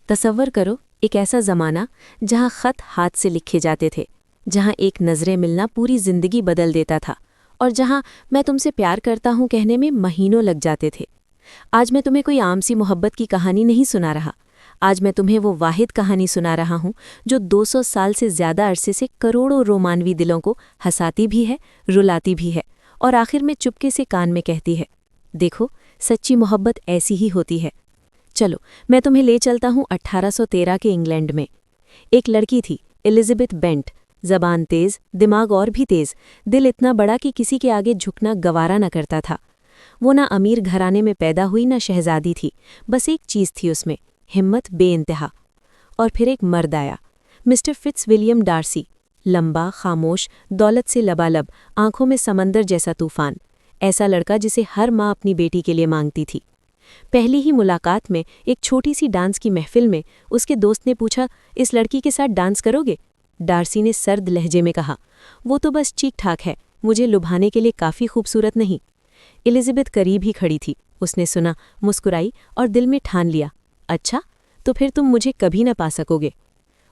तसव्वुर करो एक ऐसा ज़माना जहाँ ख़त हाथ से लिखे जाते थे, जहाँ एक नज़रें मिलना पूरी ज़िंदगी बदल देता था और जहाँ मैं तुमसे प्यार करता हूँ कहने में महीनों लग जाते थे। आज मैं तुम्हें कोई आम सी मोहब्बत की कहानी नहीं सुना रहा। आज मैं तुम्हें वो वाहिद कहानी सुना रहा हूँ जो 200 साल से ज़्यादा अरसे से करोड़ों रोमानवी दिलों को हंसाती भी है, रुलाती भी है और आखिर में चुपके से कान में कहती है, देखो सच्ची मोहब्बत ऐसी ही होती है। चलो मैं तुम्हें ले चलता हूँ 1813 के इंग्लैंड में। एक लड़की थी, एलिज़ाबेथ बेंट। ज़बान तेज़, दिमाग और भी तेज़, दिल इतना बड़ा कि किसी के आगे झुकना गवारा न करता था। वो ना अमीर घराने में पैदा हुई ना शहजादी थी, बस एक चीज़ थी उसमें, हिम्मत बेइंतहा। और फिर एक मर्द आया, मिस्टर फिट्ज़विलियम डार्सी। लंबा, खामोश, दौलत से लबालब, आंखों में समंदर जैसा तूफान। ऐसा लड़का जिसे हर माँ अपनी बेटी के लिए मांगती थी। पहली ही मुलाकात में एक छोटी सी डांस की महफिल में उसके दोस्त ने पूछा, इस लड़की के साथ डांस करोगे? डार्सी ने सर्द लहजे में कहा, वो तो बस ठीक ठाक है, मुझे लुभाने के लिए काफ़ी खूबसूरत नहीं। एलिज़ाबेथ करीब ही खड़ी थी, उसने सुना, मुस्कुराई और दिल में ठान लिया, अच्छा तो फिर तुम मुझे कभी न पा सकोगे।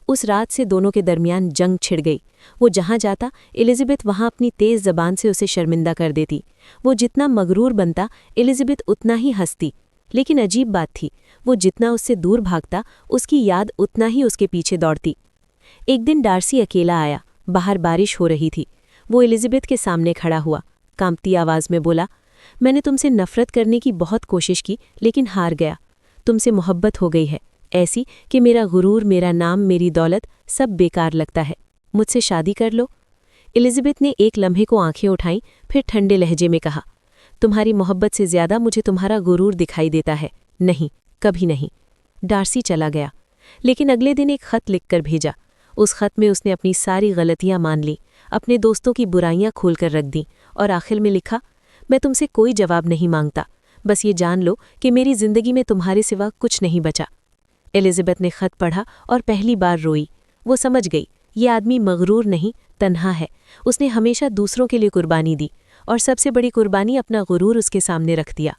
उस रात से दोनों के दरमियान जंग छिड़ गई। वो जहाँ जाता एलिज़ाबेथ वहाँ अपनी तेज़ ज़बान से उसे शर्मिंदा कर देती। वो जितना मगरूर बनता एलिज़ाबेथ उतना ही हंसती। लेकिन अजीब बात थी, वो जितना उससे दूर भागता उसकी याद उतना ही उसके पीछे दौड़ती। एक दिन डार्सी अकेला आया, बाहर बारिश हो रही थी। वो एलिज़ाबेथ के सामने खड़ा हुआ, कांपती आवाज़ में बोला, मैंने तुमसे नफ़रत करने की बहुत कोशिश की लेकिन हार गया। तुमसे मोहब्बत हो गई है, ऐसी कि मेरा गुरूर, मेरा नाम, मेरी दौलत सब बेकार लगता है। मुझसे शादी कर लो। एलिज़ाबेथ ने एक लम्हे को आंखें उठाईं, फिर ठंडे लहजे में कहा, तुम्हारी मोहब्बत से ज़्यादा मुझे तुम्हारा गुरूर दिखाई देता है। नहीं, कभी नहीं। डार्सी चला गया, लेकिन अगले दिन एक ख़त लिखकर भेजा। उस ख़त में उसने अपनी सारी गलतियां मान लीं, अपने दोस्तों की बुराइयां खोल कर रख दीं और आखिर में लिखा, मैं तुमसे कोई जवाब नहीं मांगता, बस ये जान लो कि मेरी ज़िंदगी में तुम्हारे सिवा कुछ नहीं बचा। एलिज़ाबेथ ने ख़त पढ़ा और पहली बार रोई। वो समझ गई, ये आदमी मगरूर नहीं, तन्हा है। उसने हमेशा दूसरों के लिए कुर्बानी दी और सबसे बड़ी कुर्बानी अपना गुरूर उसके सामने रख दिया।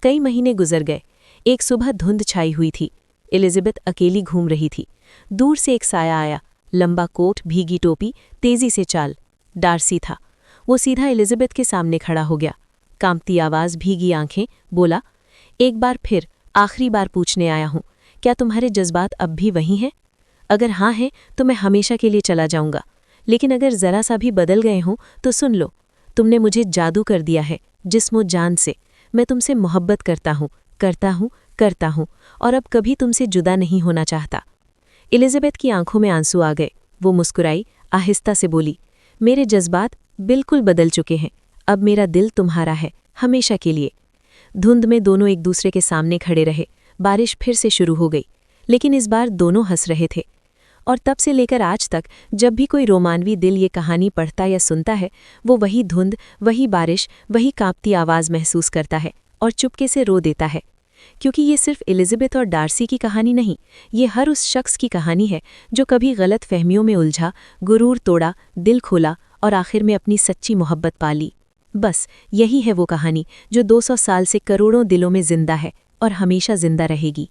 कई महीने गुजर गए। एक सुबह धुंध छाई हुई थी। एलिज़ाबेथ अकेली घूम रही थी। दूर से एक साया आया, लंबा कोट, भीगी टोपी, तेजी से चाल। डार्सी था। वो सीधा एलिज़ाबेथ के सामने खड़ा हो गया, कांपती आवाज़, भीगी आंखें, बोला, एक बार फिर, आखिरी बार पूछने आया हूँ, क्या तुम्हारे जज्बात अब भी वही हैं? अगर हाँ हैं तो मैं हमेशा के लिए चला जाऊंगा, लेकिन अगर ज़रा सा भी बदल गए हों तो सुन लो, तुमने मुझे जादू कर दिया है, जिस्म जान से। मैं तुमसे मोहब्बत करता हूँ, करता हूँ और अब कभी तुमसे जुदा नहीं होना चाहता। एलिज़ाबेथ की आंखों में आंसू आ गए। वो मुस्कुराई, आहिस्ता से बोली, मेरे जज्बात बिल्कुल बदल चुके हैं, अब मेरा दिल तुम्हारा है, हमेशा के लिए। धुंध में दोनों एक दूसरे के सामने खड़े रहे। बारिश फिर से शुरू हो गई, लेकिन इस बार दोनों हंस रहे थे। और तब से लेकर आज तक जब भी कोई रोमानवी दिल ये कहानी पढ़ता या सुनता है, वो वही धुंध, वही बारिश, वही कांपती आवाज़ महसूस करता है और चुपके से रो देता है। क्योंकि ये सिर्फ एलिज़ाबेथ और डार्सी की कहानी नहीं, ये हर उस शख्स की कहानी है जो कभी गलत फहमियों में उलझा, गुरूर तोड़ा, दिल खोला और आखिर में अपनी सच्ची मोहब्बत पा ली। बस यही है वो कहानी जो 200 साल से करोड़ों दिलों में जिंदा है और हमेशा जिंदा रहेगी।